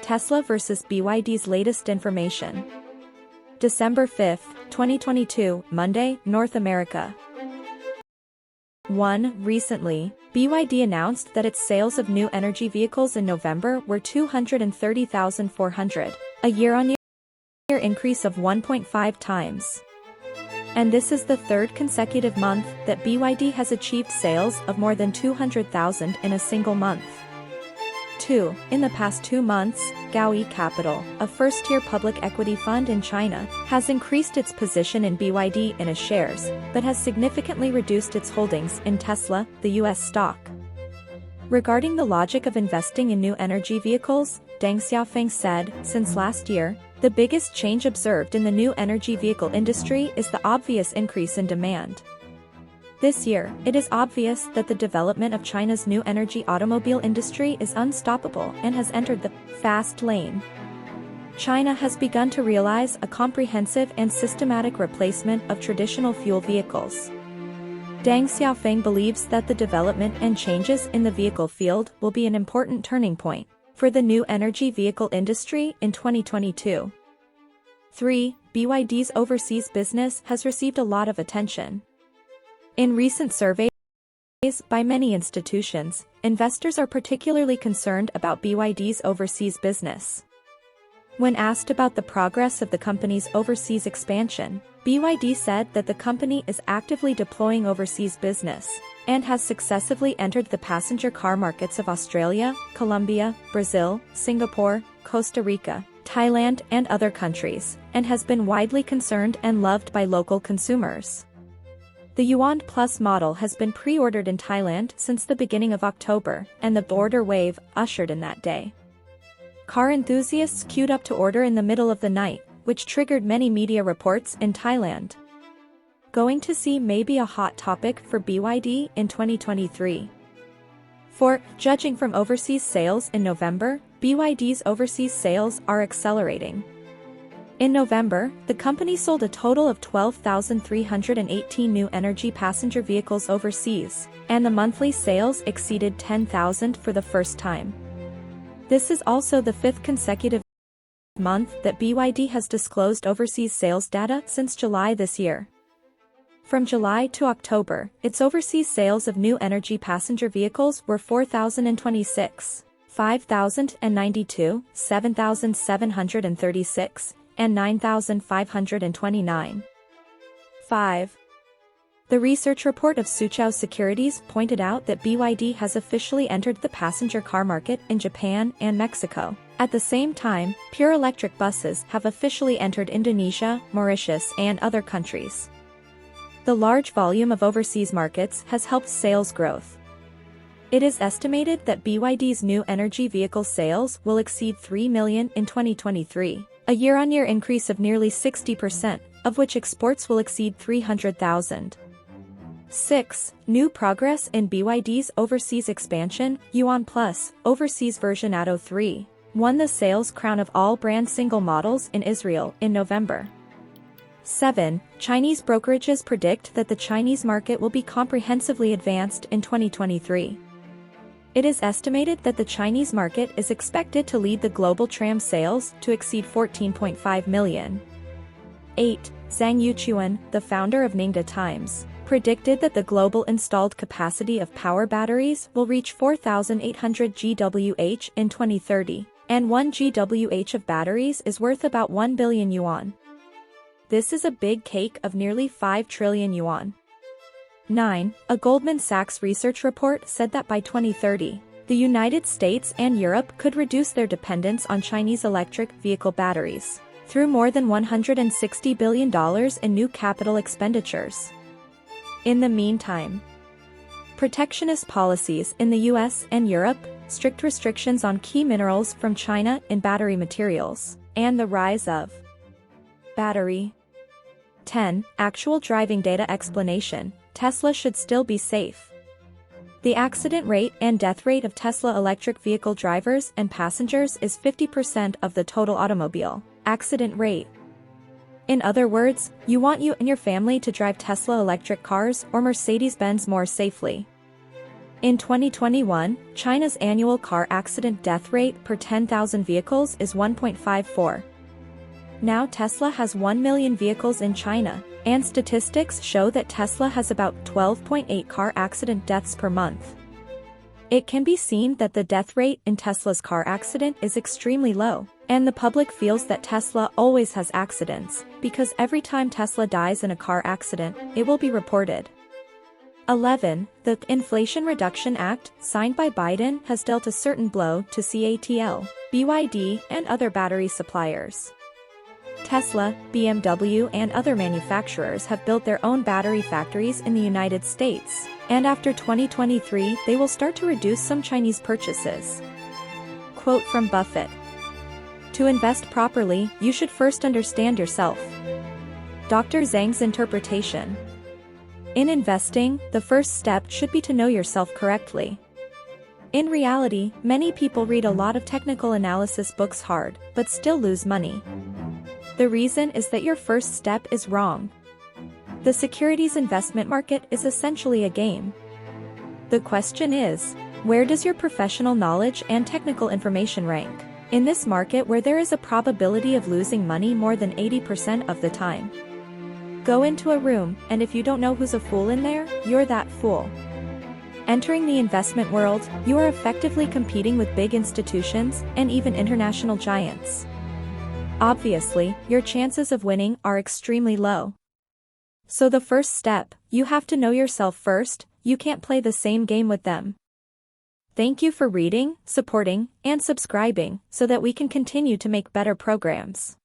Tesla versus BYD's latest information. December 5, 2022, Monday, North America. 1. Recently, BYD announced that its sales of new energy vehicles in November were 230,400, a year-on-year increase of 1.5 times. And this is the third consecutive month that BYD has achieved sales of more than 200,000 in a single month. 2. In the past 2 months, Gao Yi Capital, a first-tier public equity fund in China, has increased its position in BYD in its shares, but has significantly reduced its holdings in Tesla, the U.S. stock. Regarding the logic of investing in new energy vehicles, Deng Xiaofeng said, since last year, the biggest change observed in the new energy vehicle industry is the obvious increase in demand. This year, it is obvious that the development of China's new energy automobile industry is unstoppable and has entered the fast lane. China has begun to realize a comprehensive and systematic replacement of traditional fuel vehicles. Deng Xiaofeng believes that the development and changes in the vehicle field will be an important turning point for the new energy vehicle industry in 2022. 3. BYD's overseas business has received a lot of attention. In recent surveys by many institutions, investors are particularly concerned about BYD's overseas business. When asked about the progress of the company's overseas expansion, BYD said that the company is actively deploying overseas business and has successively entered the passenger car markets of Australia, Colombia, Brazil, Singapore, Costa Rica, Thailand, and other countries, and has been widely concerned and loved by local consumers. The Yuan Plus model has been pre-ordered in Thailand since the beginning of October, and the order wave ushered in that day. Car enthusiasts queued up to order in the middle of the night, which triggered many media reports in Thailand. Going to see may be a hot topic for BYD in 2023. 4. Judging from overseas sales in November, BYD's overseas sales are accelerating. In November, the company sold a total of 12,318 new energy passenger vehicles overseas, and the monthly sales exceeded 10,000 for the first time. This is also the 5th consecutive month that BYD has disclosed overseas sales data since July this year. From July to October, its overseas sales of new energy passenger vehicles were 4,026, 5,092, 7,736, and 9,529. 5. The research report of Suchao Securities pointed out that BYD has officially entered the passenger car market in Japan and Mexico. At the same time, pure electric buses have officially entered Indonesia, Mauritius, and other countries. The large volume of overseas markets has helped sales growth. It is estimated that BYD's new energy vehicle sales will exceed 3 million in 2023, a year-on-year increase of nearly 60%, of which exports will exceed 300,000. 6. New progress in BYD's overseas expansion. Yuan Plus, overseas version Atto 3, won the sales crown of all brand single models in Israel in November. 7. Chinese brokerages predict that the Chinese market will be comprehensively advanced in 2023. It is estimated that the Chinese market is expected to lead the global tram sales to exceed 14.5 million. 8. Zhang Yuchuan, the founder of Ningde Times, predicted that the global installed capacity of power batteries will reach 4,800 GWh in 2030, and 1 GWh of batteries is worth about 1 billion yuan. This is a big cake of nearly 5 trillion yuan. 9. A Goldman Sachs research report said that by 2030, the United States and Europe could reduce their dependence on Chinese electric vehicle batteries through more than $160 billion in new capital expenditures. In the meantime, protectionist policies in the US and Europe, strict restrictions on key minerals from China in battery materials, and the rise of battery. 10. Actual driving data explanation. Tesla should still be safe. The accident rate and death rate of Tesla electric vehicle drivers and passengers is 50% of the total automobile accident rate. In other words, you want you and your family to drive Tesla electric cars or Mercedes-Benz more safely. In 2021, China's annual car accident death rate per 10,000 vehicles is 1.54. Now Tesla has 1 million vehicles in China, and statistics show that Tesla has about 12.8 car accident deaths per month. It can be seen that the death rate in Tesla's car accident is extremely low, and the public feels that Tesla always has accidents, because every time Tesla dies in a car accident, it will be reported. 11. The Inflation Reduction Act, signed by Biden, has dealt a certain blow to CATL, BYD, and other battery suppliers. Tesla, BMW, and other manufacturers have built their own battery factories in the United States, and after 2023 they will start to reduce some Chinese purchases. Quote from Buffett: "To invest properly, you should first understand yourself." Dr. Zhang's interpretation: in investing, the first step should be to know yourself correctly. In reality, many people read a lot of technical analysis books hard, but still lose money. The reason is that your first step is wrong. The securities investment market is essentially a game. The question is, where does your professional knowledge and technical information rank in this market where there is a probability of losing money more than 80% of the time? Go into a room, and if you don't know who's a fool in there, you're that fool. Entering the investment world, you are effectively competing with big institutions and even international giants. Obviously, your chances of winning are extremely low. So the first step, you have to know yourself first. You can't play the same game with them. Thank you for reading, supporting, and subscribing so that we can continue to make better programs.